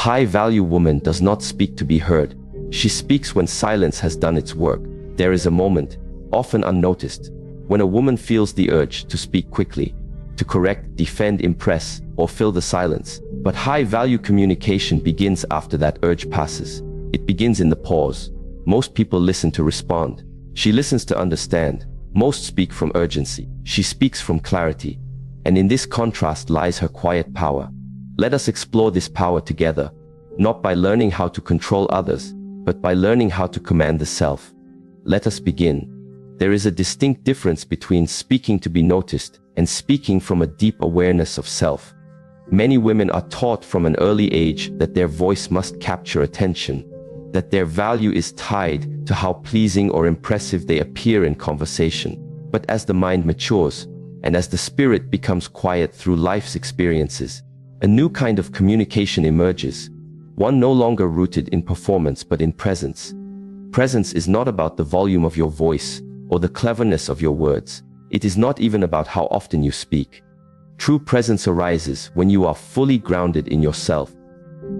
high-value woman does not speak to be heard. She speaks when silence has done its work. There is a moment, often unnoticed, when a woman feels the urge to speak quickly, to correct, defend, impress, or fill the silence. But high-value communication begins after that urge passes. It begins in the pause. Most people listen to respond. She listens to understand. Most speak from urgency. She speaks from clarity. And in this contrast lies her quiet power. Let us explore this power together, not by learning how to control others, but by learning how to command the self. Let us begin. There is a distinct difference between speaking to be noticed and speaking from a deep awareness of self. Many women are taught from an early age that their voice must capture attention, that their value is tied to how pleasing or impressive they appear in conversation. But as the mind matures, and as the spirit becomes quiet through life's experiences, a new kind of communication emerges, one no longer rooted in performance but in presence. Presence is not about the volume of your voice or the cleverness of your words. It is not even about how often you speak. True presence arises when you are fully grounded in yourself,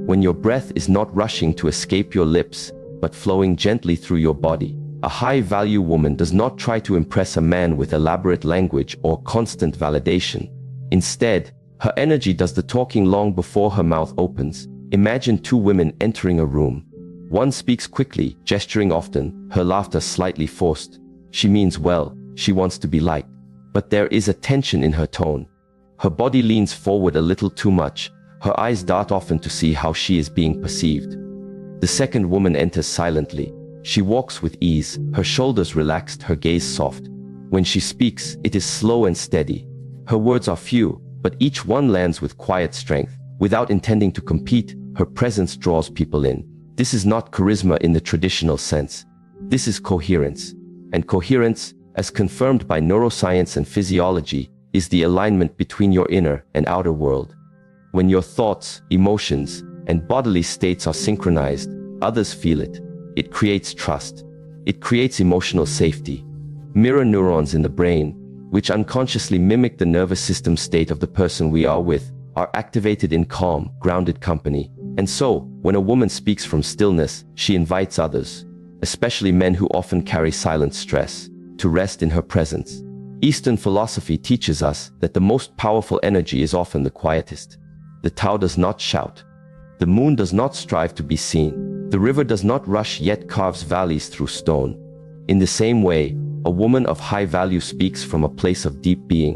when your breath is not rushing to escape your lips, but flowing gently through your body. A high-value woman does not try to impress a man with elaborate language or constant validation. Instead, her energy does the talking long before her mouth opens. Imagine two women entering a room. One speaks quickly, gesturing often, her laughter slightly forced. She means well, she wants to be liked. But there is a tension in her tone. Her body leans forward a little too much. Her eyes dart often to see how she is being perceived. The second woman enters silently. She walks with ease, her shoulders relaxed, her gaze soft. When she speaks, it is slow and steady. Her words are few, but each one lands with quiet strength. Without intending to compete, her presence draws people in. This is not charisma in the traditional sense. This is coherence. And coherence, as confirmed by neuroscience and physiology, is the alignment between your inner and outer world. When your thoughts, emotions, and bodily states are synchronized, others feel it. It creates trust. It creates emotional safety. Mirror neurons in the brain, which unconsciously mimic the nervous system state of the person we are with, are activated in calm, grounded company. And so, when a woman speaks from stillness, she invites others, especially men who often carry silent stress, to rest in her presence. Eastern philosophy teaches us that the most powerful energy is often the quietest. The Tao does not shout. The moon does not strive to be seen. The river does not rush yet carves valleys through stone. In the same way, a woman of high value speaks from a place of deep being.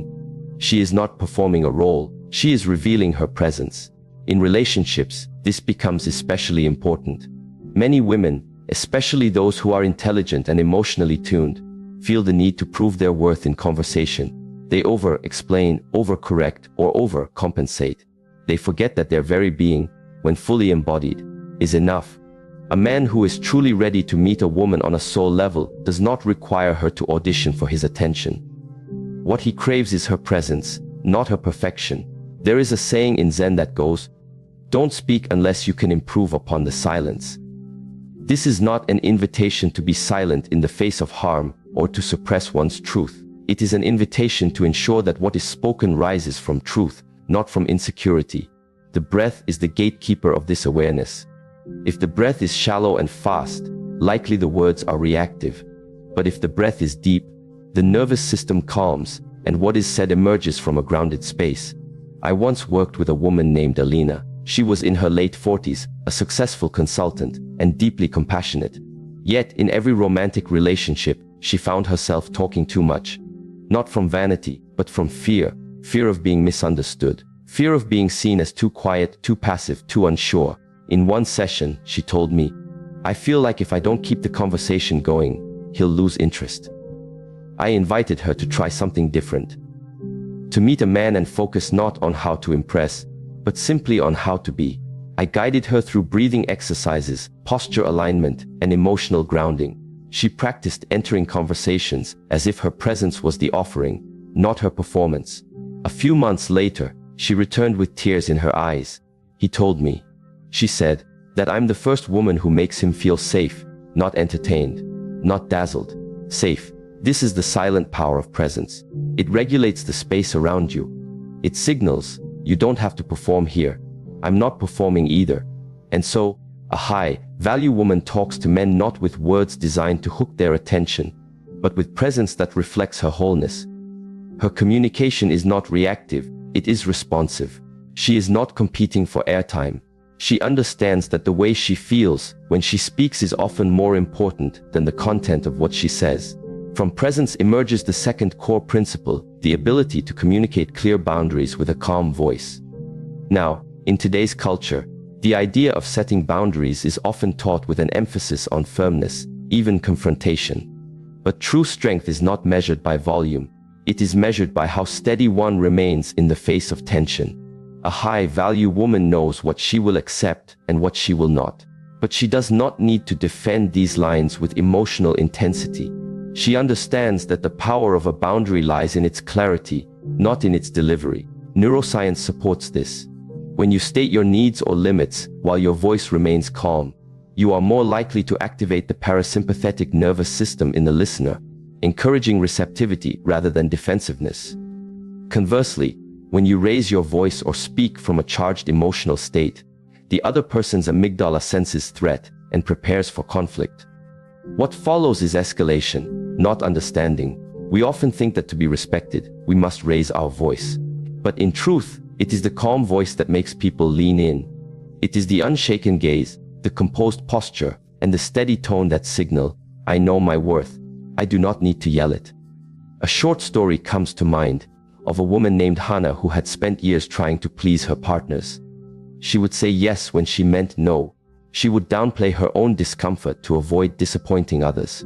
She is not performing a role, she is revealing her presence. In relationships, this becomes especially important. Many women, especially those who are intelligent and emotionally tuned, feel the need to prove their worth in conversation. They over-explain, over-correct, or over-compensate. They forget that their very being, when fully embodied, is enough. A man who is truly ready to meet a woman on a soul level does not require her to audition for his attention. What he craves is her presence, not her perfection. There is a saying in Zen that goes, "Don't speak unless you can improve upon the silence." This is not an invitation to be silent in the face of harm or to suppress one's truth. It is an invitation to ensure that what is spoken rises from truth, not from insecurity. The breath is the gatekeeper of this awareness. If the breath is shallow and fast, likely the words are reactive. But if the breath is deep, the nervous system calms, and what is said emerges from a grounded space. I once worked with a woman named Alina. She was in her late 40s, a successful consultant, and deeply compassionate. Yet, in every romantic relationship, she found herself talking too much. Not from vanity, but from fear. Fear of being misunderstood. Fear of being seen as too quiet, too passive, too unsure. In one session, she told me, "I feel like if I don't keep the conversation going, he'll lose interest." I invited her to try something different. To meet a man and focus not on how to impress, but simply on how to be. I guided her through breathing exercises, posture alignment, and emotional grounding. She practiced entering conversations as if her presence was the offering, not her performance. A few months later, she returned with tears in her eyes. "He told me," she said, "that I'm the first woman who makes him feel safe, not entertained, not dazzled. Safe. This is the silent power of presence. It regulates the space around you. It signals, you don't have to perform here. I'm not performing either. And so, a high-value woman talks to men not with words designed to hook their attention, but with presence that reflects her wholeness. Her communication is not reactive, it is responsive. She is not competing for airtime. She understands that the way she feels when she speaks is often more important than the content of what she says. From presence emerges the second core principle, the ability to communicate clear boundaries with a calm voice. Now, in today's culture, the idea of setting boundaries is often taught with an emphasis on firmness, even confrontation. But true strength is not measured by volume. It is measured by how steady one remains in the face of tension. A high-value woman knows what she will accept and what she will not. But she does not need to defend these lines with emotional intensity. She understands that the power of a boundary lies in its clarity, not in its delivery. Neuroscience supports this. When you state your needs or limits while your voice remains calm, you are more likely to activate the parasympathetic nervous system in the listener, encouraging receptivity rather than defensiveness. Conversely, when you raise your voice or speak from a charged emotional state, the other person's amygdala senses threat and prepares for conflict. What follows is escalation, not understanding. We often think that to be respected, we must raise our voice. But in truth, it is the calm voice that makes people lean in. It is the unshaken gaze, the composed posture, and the steady tone that signal, I know my worth. I do not need to yell it. A short story comes to mind of a woman named Hannah who had spent years trying to please her partners. She would say yes when she meant no. She would downplay her own discomfort to avoid disappointing others.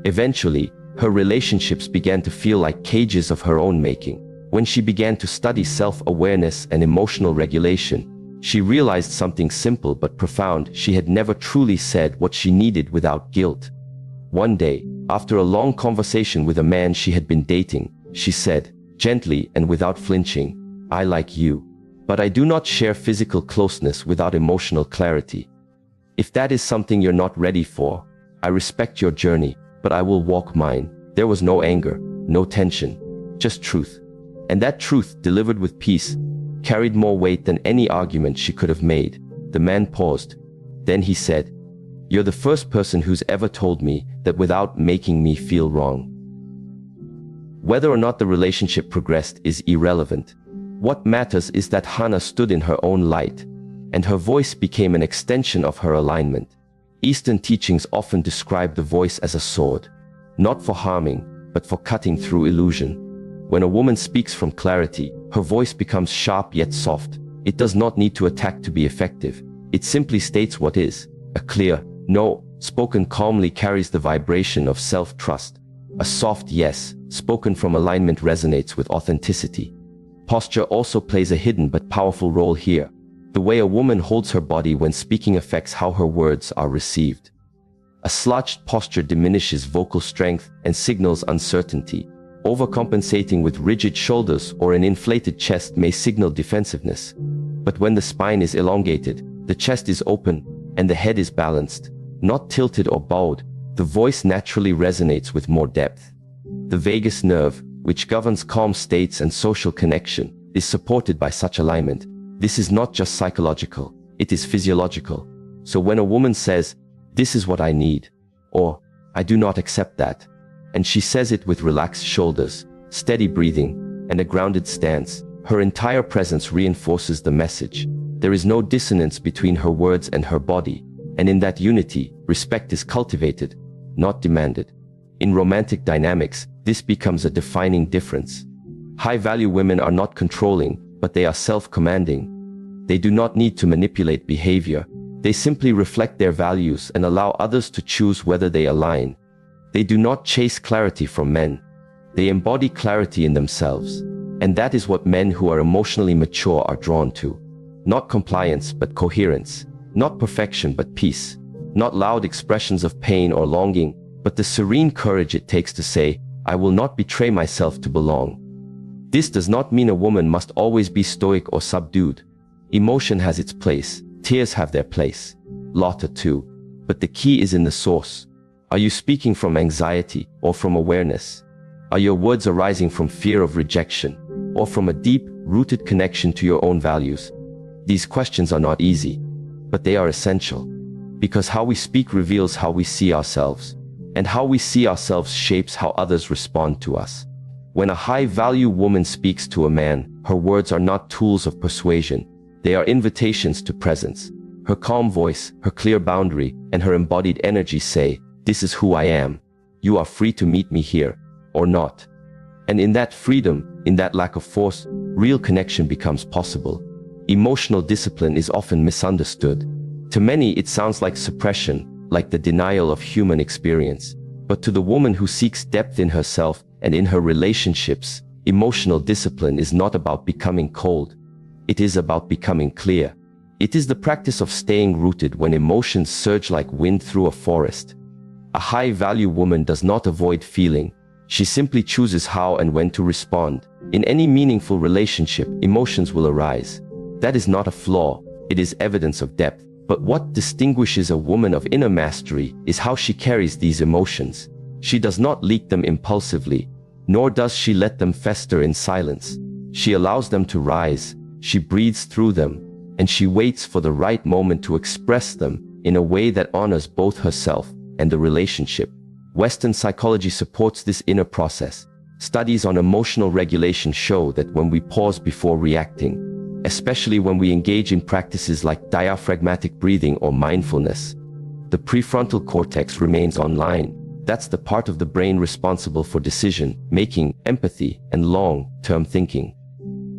Eventually, her relationships began to feel like cages of her own making. When she began to study self-awareness and emotional regulation, she realized something simple but profound. She had never truly said what she needed without guilt. One day, after a long conversation with a man she had been dating, she said, gently and without flinching, I like you, but I do not share physical closeness without emotional clarity. If that is something you're not ready for, I respect your journey, but I will walk mine. There was no anger, no tension, just truth. And that truth, delivered with peace, carried more weight than any argument she could have made. The man paused. Then he said, You're the first person who's ever told me that without making me feel wrong. Whether or not the relationship progressed is irrelevant. What matters is that Hannah stood in her own light, and her voice became an extension of her alignment. Eastern teachings often describe the voice as a sword, not for harming, but for cutting through illusion. When a woman speaks from clarity, her voice becomes sharp yet soft. It does not need to attack to be effective. It simply states what is. A clear no, spoken calmly, carries the vibration of self-trust. A soft yes, spoken from alignment, resonates with authenticity. Posture also plays a hidden but powerful role here. The way a woman holds her body when speaking affects how her words are received. A slouched posture diminishes vocal strength and signals uncertainty. Overcompensating with rigid shoulders or an inflated chest may signal defensiveness. But when the spine is elongated, the chest is open, and the head is balanced, not tilted or bowed, the voice naturally resonates with more depth. The vagus nerve, which governs calm states and social connection, is supported by such alignment. This is not just psychological, it is physiological. So when a woman says, "This is what I need," or "I do not accept that," and she says it with relaxed shoulders, steady breathing, and a grounded stance, her entire presence reinforces the message. There is no dissonance between her words and her body, and in that unity, respect is cultivated, not demanded. In romantic dynamics, this becomes a defining difference. High-value women are not controlling, but they are self-commanding. They do not need to manipulate behavior. They simply reflect their values and allow others to choose whether they align. They do not chase clarity from men. They embody clarity in themselves. And that is what men who are emotionally mature are drawn to. Not compliance, but coherence. Not perfection, but peace. Not loud expressions of pain or longing, but the serene courage it takes to say, "I will not betray myself to belong." This does not mean a woman must always be stoic or subdued. Emotion has its place. Tears have their place. Laughter too. But the key is in the source. Are you speaking from anxiety or from awareness? Are your words arising from fear of rejection or from a deep-rooted connection to your own values? These questions are not easy, but they are essential. Because how we speak reveals how we see ourselves, and how we see ourselves shapes how others respond to us. When a high-value woman speaks to a man, her words are not tools of persuasion, they are invitations to presence. Her calm voice, her clear boundary, and her embodied energy say, "This is who I am. You are free to meet me here, or not." And in that freedom, in that lack of force, real connection becomes possible. Emotional discipline is often misunderstood. To many, it sounds like suppression, like the denial of human experience. But to the woman who seeks depth in herself and in her relationships, emotional discipline is not about becoming cold. It is about becoming clear. It is the practice of staying rooted when emotions surge like wind through a forest. A high-value woman does not avoid feeling. She simply chooses how and when to respond. In any meaningful relationship, emotions will arise. That is not a flaw, it is evidence of depth. But what distinguishes a woman of inner mastery is how she carries these emotions. She does not leak them impulsively, nor does she let them fester in silence. She allows them to rise, she breathes through them, and she waits for the right moment to express them in a way that honors both herself and the relationship. Western psychology supports this inner process. Studies on emotional regulation show that when we pause before reacting, especially when we engage in practices like diaphragmatic breathing or mindfulness, the prefrontal cortex remains online. That's the part of the brain responsible for decision making, empathy, and long-term thinking.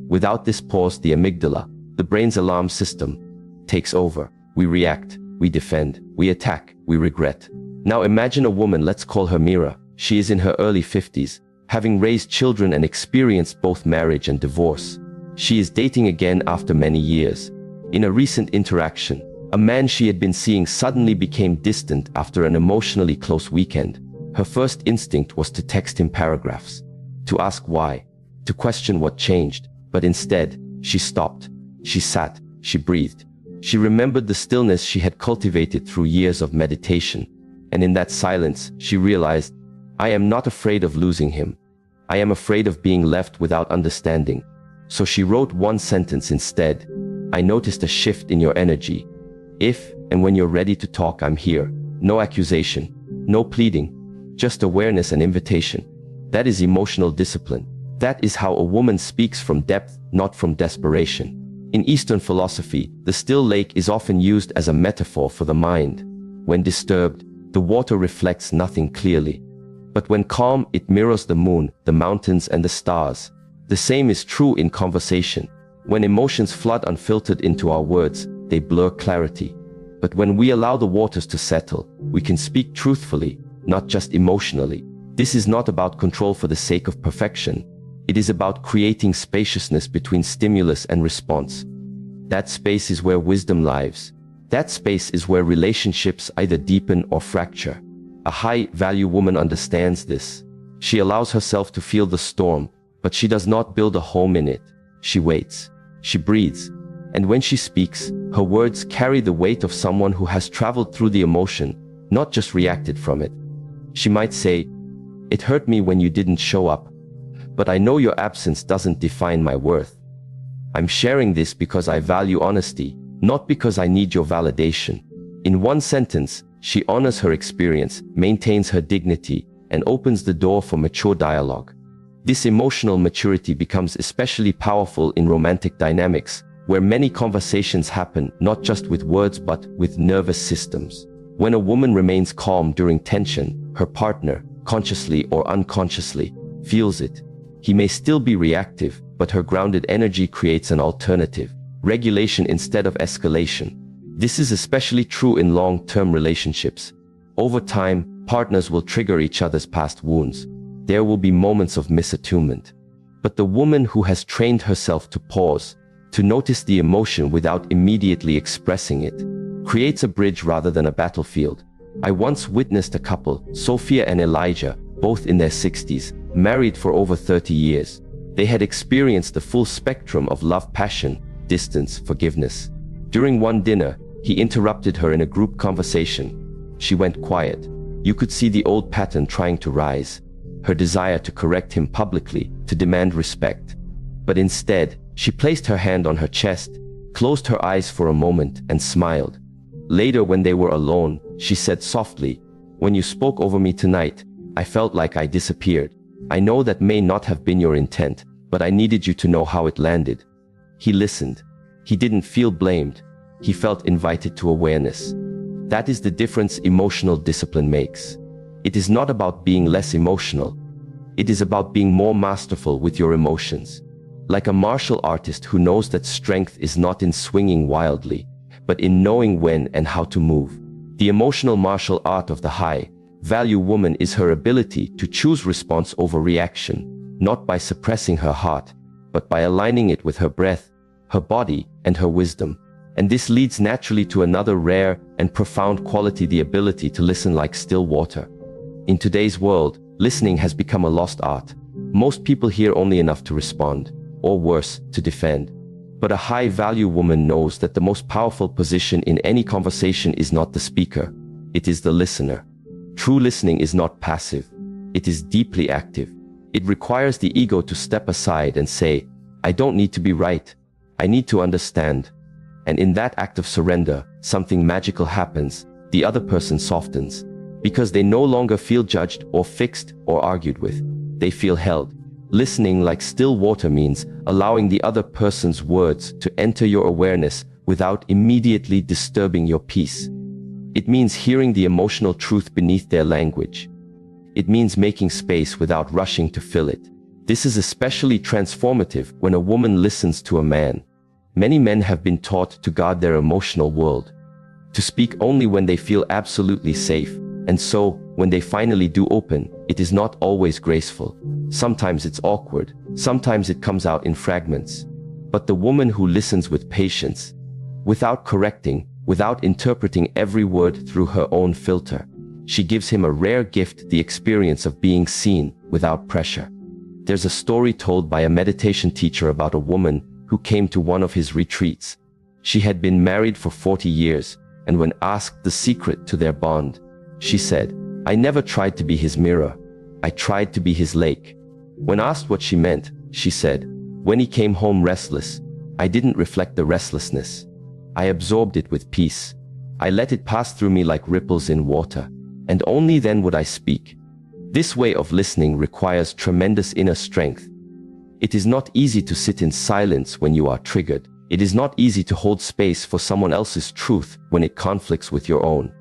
Without this pause, the amygdala, the brain's alarm system, takes over. We react, we defend, we attack, we regret. Now imagine a woman, let's call her Mira. She is in her early 50s, having raised children and experienced both marriage and divorce. She is dating again after many years. In a recent interaction, a man she had been seeing suddenly became distant after an emotionally close weekend. Her first instinct was to text him paragraphs, to ask why, to question what changed, but instead, she stopped. She sat, she breathed. She remembered the stillness she had cultivated through years of meditation. And in that silence, she realized, I am not afraid of losing him. I am afraid of being left without understanding. So she wrote one sentence instead. I noticed a shift in your energy. If and when you're ready to talk, I'm here. No accusation, no pleading, just awareness and invitation. That is emotional discipline. That is how a woman speaks from depth, not from desperation. In Eastern philosophy, the still lake is often used as a metaphor for the mind. When disturbed, the water reflects nothing clearly. But when calm, it mirrors the moon, the mountains, and the stars. The same is true in conversation. When emotions flood unfiltered into our words, they blur clarity. But when we allow the waters to settle, we can speak truthfully, not just emotionally. This is not about control for the sake of perfection. It is about creating spaciousness between stimulus and response. That space is where wisdom lives. That space is where relationships either deepen or fracture. A high-value woman understands this. She allows herself to feel the storm, but she does not build a home in it. She waits. She breathes. And when she speaks, her words carry the weight of someone who has traveled through the emotion, not just reacted from it. She might say, "It hurt me when you didn't show up, but I know your absence doesn't define my worth. I'm sharing this because I value honesty, not because I need your validation." In one sentence, she honors her experience, maintains her dignity, and opens the door for mature dialogue. This emotional maturity becomes especially powerful in romantic dynamics, where many conversations happen not just with words but with nervous systems. When a woman remains calm during tension, her partner, consciously or unconsciously, feels it. He may still be reactive, but her grounded energy creates an alternative, regulation instead of escalation. This is especially true in long-term relationships. Over time, partners will trigger each other's past wounds. There will be moments of misattunement. But the woman who has trained herself to pause, to notice the emotion without immediately expressing it, creates a bridge rather than a battlefield. I once witnessed a couple, Sophia and Elijah, both in their 60s, married for over 30 years. They had experienced the full spectrum of love, passion, distance, forgiveness. During one dinner, he interrupted her in a group conversation. She went quiet. You could see the old pattern trying to rise, her desire to correct him publicly, to demand respect. But instead, she placed her hand on her chest, closed her eyes for a moment, and smiled. Later, when they were alone, she said softly, "When you spoke over me tonight, I felt like I disappeared. I know that may not have been your intent, but I needed you to know how it landed." He listened. He didn't feel blamed. He felt invited to awareness. That is the difference emotional discipline makes. It is not about being less emotional. It is about being more masterful with your emotions. Like a martial artist who knows that strength is not in swinging wildly, but in knowing when and how to move. The emotional martial art of the high-value woman is her ability to choose response over reaction, not by suppressing her heart, but by aligning it with her breath, her body, and her wisdom. And this leads naturally to another rare and profound quality: the ability to listen like still water. In today's world, listening has become a lost art. Most people hear only enough to respond, or worse, to defend. But a high-value woman knows that the most powerful position in any conversation is not the speaker, it is the listener. True listening is not passive, it is deeply active. It requires the ego to step aside and say, "I don't need to be right, I need to understand." And in that act of surrender, something magical happens. The other person softens, because they no longer feel judged or fixed or argued with. They feel held. Listening like still water means allowing the other person's words to enter your awareness without immediately disturbing your peace. It means hearing the emotional truth beneath their language. It means making space without rushing to fill it. This is especially transformative when a woman listens to a man. Many men have been taught to guard their emotional world, to speak only when they feel absolutely safe, and so, when they finally do open, it is not always graceful. Sometimes it's awkward, sometimes it comes out in fragments. But the woman who listens with patience, without correcting, without interpreting every word through her own filter, she gives him a rare gift: the experience of being seen without pressure. There's a story told by a meditation teacher about a woman who came to one of his retreats. She had been married for 40 years, and when asked the secret to their bond, she said, "I never tried to be his mirror. I tried to be his lake." When asked what she meant, she said, "When he came home restless, I didn't reflect the restlessness. I absorbed it with peace. I let it pass through me like ripples in water, and only then would I speak." This way of listening requires tremendous inner strength. It is not easy to sit in silence when you are triggered. It is not easy to hold space for someone else's truth when it conflicts with your own.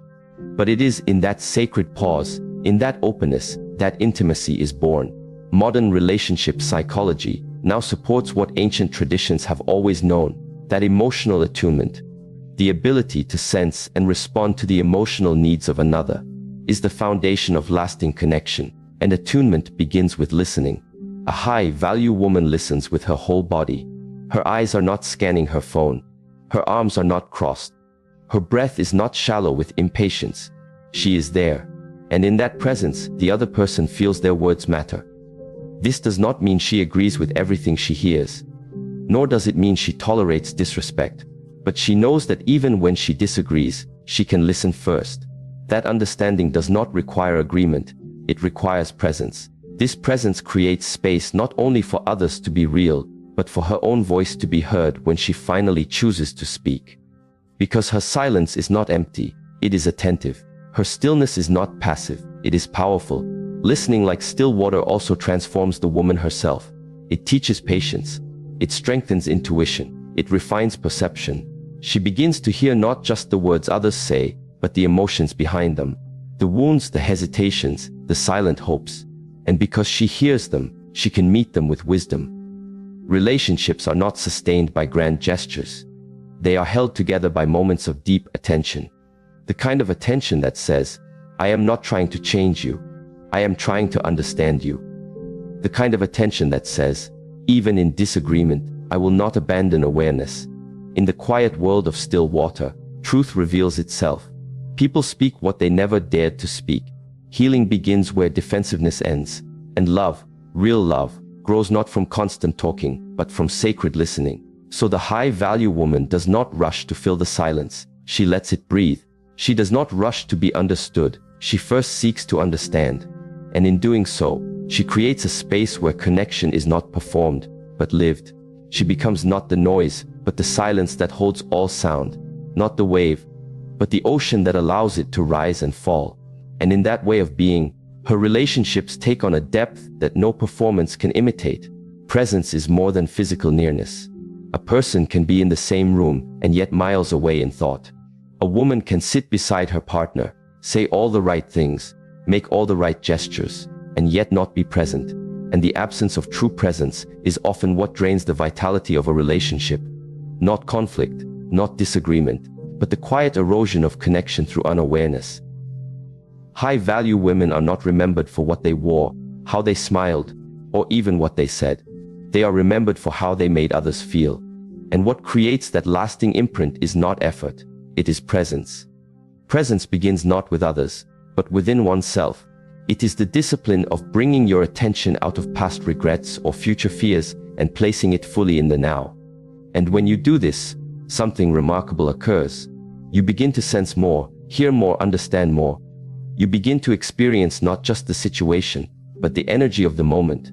But it is in that sacred pause, in that openness, that intimacy is born. Modern relationship psychology now supports what ancient traditions have always known: that emotional attunement, the ability to sense and respond to the emotional needs of another, is the foundation of lasting connection, and attunement begins with listening. A high-value woman listens with her whole body. Her eyes are not scanning her phone. Her arms are not crossed. Her breath is not shallow with impatience. She is there, and in that presence, the other person feels their words matter. This does not mean she agrees with everything she hears, nor does it mean she tolerates disrespect, but she knows that even when she disagrees, she can listen first. That understanding does not require agreement, it requires presence. This presence creates space not only for others to be real, but for her own voice to be heard when she finally chooses to speak. Because her silence is not empty, it is attentive. Her stillness is not passive, it is powerful. Listening like still water also transforms the woman herself. It teaches patience. It strengthens intuition. It refines perception. She begins to hear not just the words others say, but the emotions behind them. The wounds, the hesitations, the silent hopes. And because she hears them, she can meet them with wisdom. Relationships are not sustained by grand gestures. They are held together by moments of deep attention. The kind of attention that says, "I am not trying to change you. I am trying to understand you." The kind of attention that says, "Even in disagreement, I will not abandon awareness." In the quiet world of still water, truth reveals itself. People speak what they never dared to speak. Healing begins where defensiveness ends. And love, real love, grows not from constant talking, but from sacred listening. So the high-value woman does not rush to fill the silence. She lets it breathe. She does not rush to be understood. She first seeks to understand. And in doing so, she creates a space where connection is not performed, but lived. She becomes not the noise, but the silence that holds all sound. Not the wave, but the ocean that allows it to rise and fall. And in that way of being, her relationships take on a depth that no performance can imitate. Presence is more than physical nearness. A person can be in the same room and yet miles away in thought. A woman can sit beside her partner, say all the right things, make all the right gestures, and yet not be present. And the absence of true presence is often what drains the vitality of a relationship. Not conflict, not disagreement, but the quiet erosion of connection through unawareness. High-value women are not remembered for what they wore, how they smiled, or even what they said. They are remembered for how they made others feel. And what creates that lasting imprint is not effort, it is presence. Presence begins not with others, but within oneself. It is the discipline of bringing your attention out of past regrets or future fears and placing it fully in the now. And when you do this, something remarkable occurs. You begin to sense more, hear more, understand more. You begin to experience not just the situation, but the energy of the moment.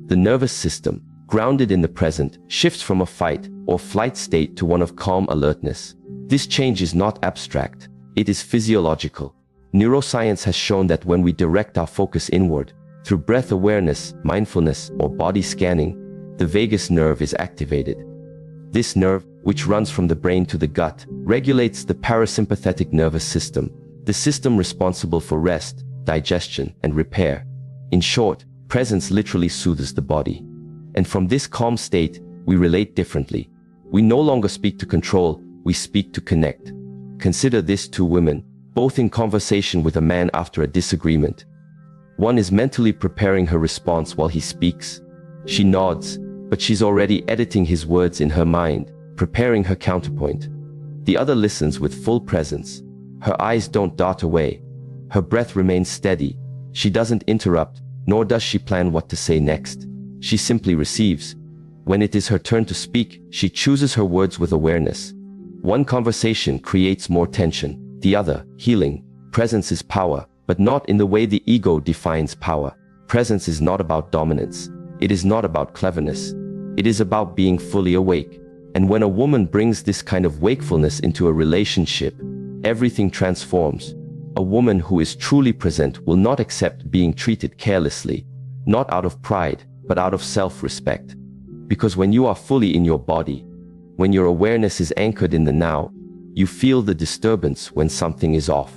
The nervous system, grounded in the present, shifts from a fight or flight state to one of calm alertness. This change is not abstract, it is physiological. Neuroscience has shown that when we direct our focus inward, through breath awareness, mindfulness, or body scanning, the vagus nerve is activated. This nerve, which runs from the brain to the gut, regulates the parasympathetic nervous system, the system responsible for rest, digestion, and repair. In short, presence literally soothes the body. And from this calm state, we relate differently. We no longer speak to control, we speak to connect. Consider this: two women, both in conversation with a man after a disagreement. One is mentally preparing her response while he speaks. She nods, but she's already editing his words in her mind, preparing her counterpoint. The other listens with full presence. Her eyes don't dart away. Her breath remains steady. She doesn't interrupt, nor does she plan what to say next. She simply receives. When it is her turn to speak, she chooses her words with awareness. One conversation creates more tension, the other, healing. Presence is power, but not in the way the ego defines power. Presence is not about dominance. It is not about cleverness. It is about being fully awake. And when a woman brings this kind of wakefulness into a relationship, everything transforms. A woman who is truly present will not accept being treated carelessly, not out of pride, but out of self-respect. Because when you are fully in your body, when your awareness is anchored in the now, you feel the disturbance when something is off.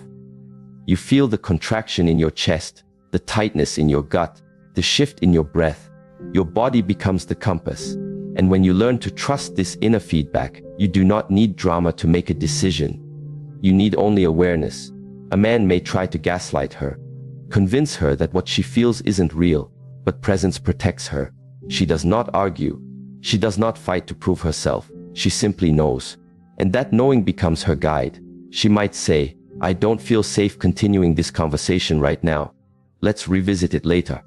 You feel the contraction in your chest, the tightness in your gut, the shift in your breath. Your body becomes the compass. And when you learn to trust this inner feedback, you do not need drama to make a decision. You need only awareness. A man may try to gaslight her, convince her that what she feels isn't real, but presence protects her. She does not argue. She does not fight to prove herself. She simply knows. And that knowing becomes her guide. She might say, "I don't feel safe continuing this conversation right now. Let's revisit it later."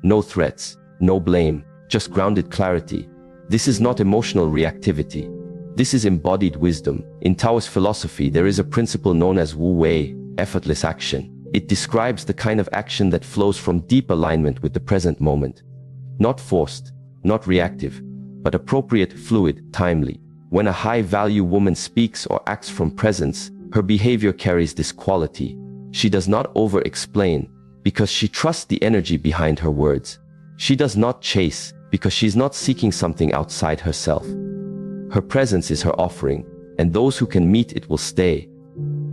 No threats, no blame, just grounded clarity. This is not emotional reactivity. This is embodied wisdom. In Taoist philosophy, there is a principle known as Wu Wei, effortless action. It describes the kind of action that flows from deep alignment with the present moment. Not forced, not reactive, but appropriate, fluid, timely. When a high-value woman speaks or acts from presence, her behavior carries this quality. She does not over-explain, because she trusts the energy behind her words. She does not chase, because she's not seeking something outside herself. Her presence is her offering, and those who can meet it will stay.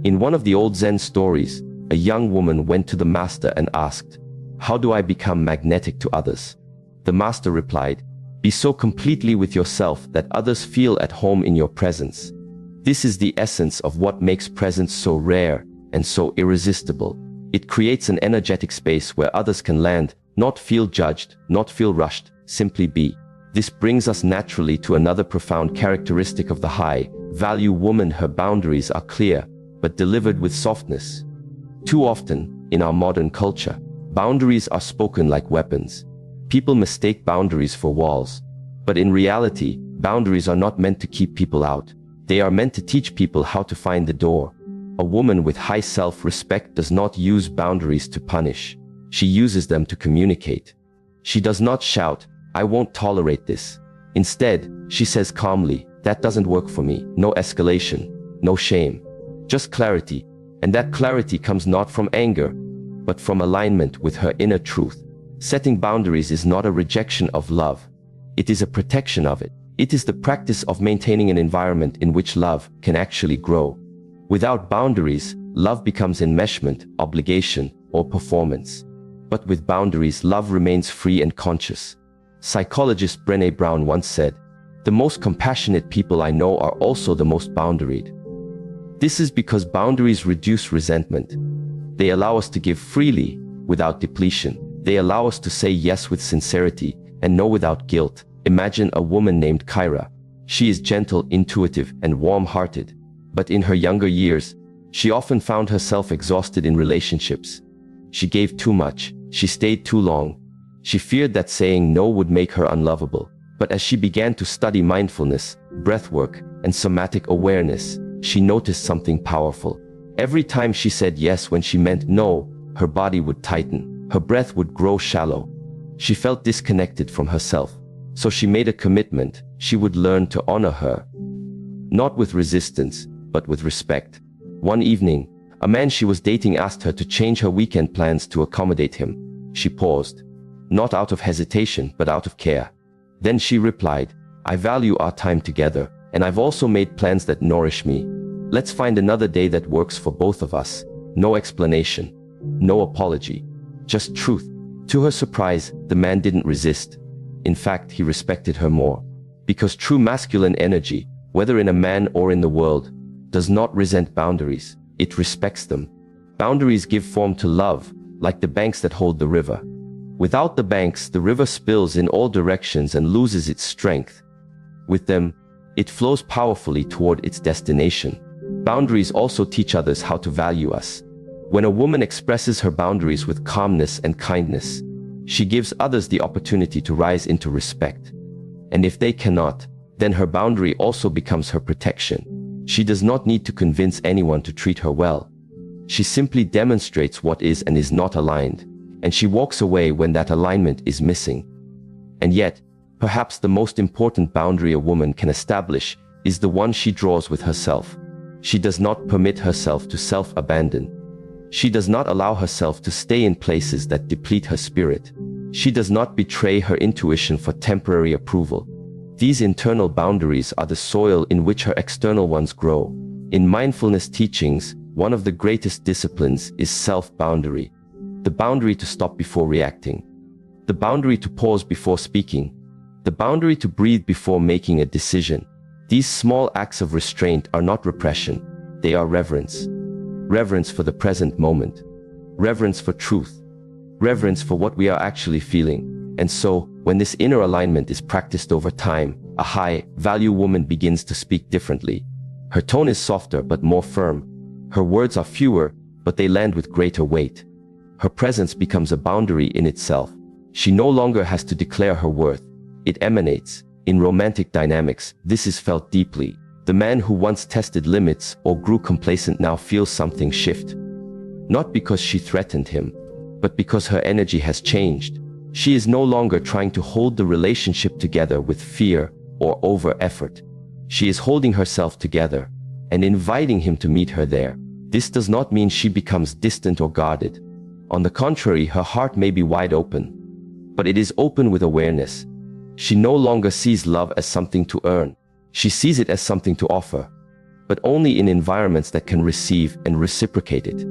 In one of the old Zen stories, a young woman went to the master and asked, "How do I become magnetic to others?" The master replied, "Be so completely with yourself that others feel at home in your presence." This is the essence of what makes presence so rare and so irresistible. It creates an energetic space where others can land, not feel judged, not feel rushed, simply be. This brings us naturally to another profound characteristic of the high-value woman. Her boundaries are clear, but delivered with softness. Too often, in our modern culture, boundaries are spoken like weapons. People mistake boundaries for walls. But in reality, boundaries are not meant to keep people out. They are meant to teach people how to find the door. A woman with high self-respect does not use boundaries to punish. She uses them to communicate. She does not shout, "I won't tolerate this." Instead, she says calmly, "That doesn't work for me." No escalation, no shame. just clarity. And that clarity comes not from anger, but from alignment with her inner truth. Setting boundaries is not a rejection of love. It is a protection of it. It is the practice of maintaining an environment in which love can actually grow. Without boundaries, love becomes enmeshment, obligation, or performance. But with boundaries, love remains free and conscious. Psychologist Brené Brown once said, "The most compassionate people I know are also the most boundaried." This is because boundaries reduce resentment. They allow us to give freely, without depletion. They allow us to say yes with sincerity and no without guilt. Imagine a woman named Kyra. She is gentle, intuitive, and warm-hearted. But in her younger years, she often found herself exhausted in relationships. She gave too much. She stayed too long. She feared that saying no would make her unlovable. But as she began to study mindfulness, breathwork, and somatic awareness, she noticed something powerful. Every time she said yes when she meant no, her body would tighten. Her breath would grow shallow. She felt disconnected from herself. So she made a commitment. She would learn to honor her. Not with resistance, but with respect. One evening, a man she was dating asked her to change her weekend plans to accommodate him. She paused. Not out of hesitation, but out of care. Then she replied, "I value our time together, and I've also made plans that nourish me. Let's find another day that works for both of us." No explanation. No apology. Just truth. To her surprise, the man didn't resist. In fact, he respected her more. Because true masculine energy, whether in a man or in the world, does not resent boundaries. It respects them. Boundaries give form to love, like the banks that hold the river. Without the banks, the river spills in all directions and loses its strength. With them, it flows powerfully toward its destination. Boundaries also teach others how to value us. When a woman expresses her boundaries with calmness and kindness, she gives others the opportunity to rise into respect. And if they cannot, then her boundary also becomes her protection. She does not need to convince anyone to treat her well. She simply demonstrates what is and is not aligned, and she walks away when that alignment is missing. And yet, perhaps the most important boundary a woman can establish is the one she draws with herself. She does not permit herself to self-abandon. She does not allow herself to stay in places that deplete her spirit. She does not betray her intuition for temporary approval. These internal boundaries are the soil in which her external ones grow. In mindfulness teachings, one of the greatest disciplines is self-boundary. The boundary to stop before reacting. The boundary to pause before speaking. The boundary to breathe before making a decision. These small acts of restraint are not repression. They are reverence. Reverence for the present moment. Reverence for truth. Reverence for what we are actually feeling. And so, when this inner alignment is practiced over time, a high-value woman begins to speak differently. Her tone is softer but more firm. Her words are fewer, but they land with greater weight. Her presence becomes a boundary in itself. She no longer has to declare her worth. It emanates. In romantic dynamics, this is felt deeply. The man who once tested limits or grew complacent now feels something shift. Not because she threatened him, but because her energy has changed. She is no longer trying to hold the relationship together with fear or over-effort. She is holding herself together and inviting him to meet her there. This does not mean she becomes distant or guarded. On the contrary, her heart may be wide open, but it is open with awareness. She no longer sees love as something to earn. She sees it as something to offer, but only in environments that can receive and reciprocate it.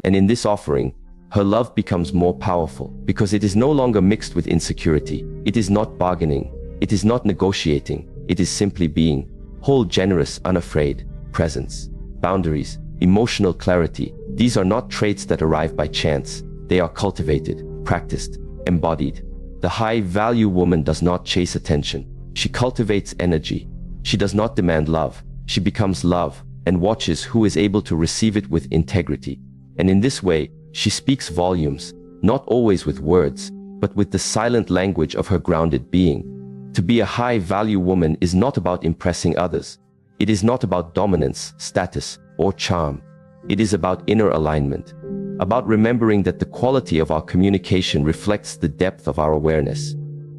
And in this offering, her love becomes more powerful because it is no longer mixed with insecurity. It is not bargaining. It is not negotiating. It is simply being whole, generous, unafraid. Presence, boundaries, emotional clarity. These are not traits that arrive by chance. They are cultivated, practiced, embodied. The high-value woman does not chase attention. She cultivates energy. She does not demand love. She becomes love and watches who is able to receive it with integrity. And in this way, she speaks volumes, not always with words, but with the silent language of her grounded being. To be a high-value woman is not about impressing others. It is not about dominance, status, or charm. It is about inner alignment, about remembering that the quality of our communication reflects the depth of our awareness,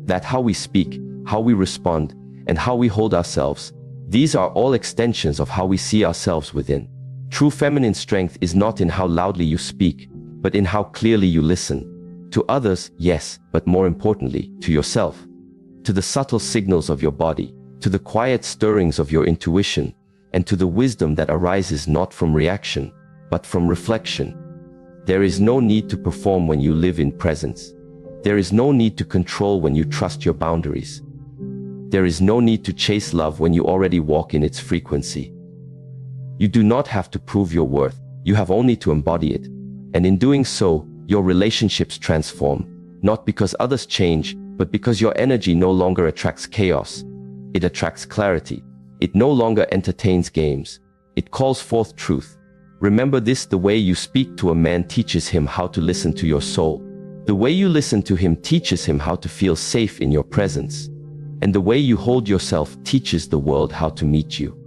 that how we speak, how we respond, and how we hold ourselves, these are all extensions of how we see ourselves within. True feminine strength is not in how loudly you speak, but in how clearly you listen. To others, yes, but more importantly, to yourself. To the subtle signals of your body, to the quiet stirrings of your intuition, and to the wisdom that arises not from reaction, but from reflection. There is no need to perform when you live in presence. There is no need to control when you trust your boundaries. There is no need to chase love when you already walk in its frequency. You do not have to prove your worth, you have only to embody it. And in doing so, your relationships transform, not because others change, but because your energy no longer attracts chaos. It attracts clarity. It no longer entertains games. It calls forth truth. Remember this: the way you speak to a man teaches him how to listen to your soul. The way you listen to him teaches him how to feel safe in your presence. And the way you hold yourself teaches the world how to meet you.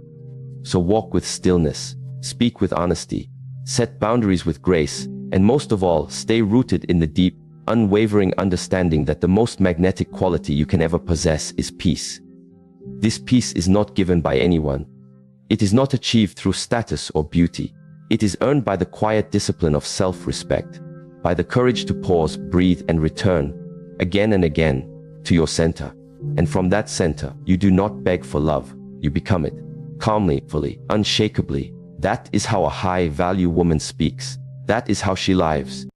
So walk with stillness, speak with honesty, set boundaries with grace, and most of all, stay rooted in the deep, unwavering understanding that the most magnetic quality you can ever possess is peace. This peace is not given by anyone. It is not achieved through status or beauty. It is earned by the quiet discipline of self-respect, by the courage to pause, breathe, and return, again and again, to your center. And from that center, you do not beg for love, you become it. Calmly, fully, unshakably. That is how a high-value woman speaks. That is how she lives.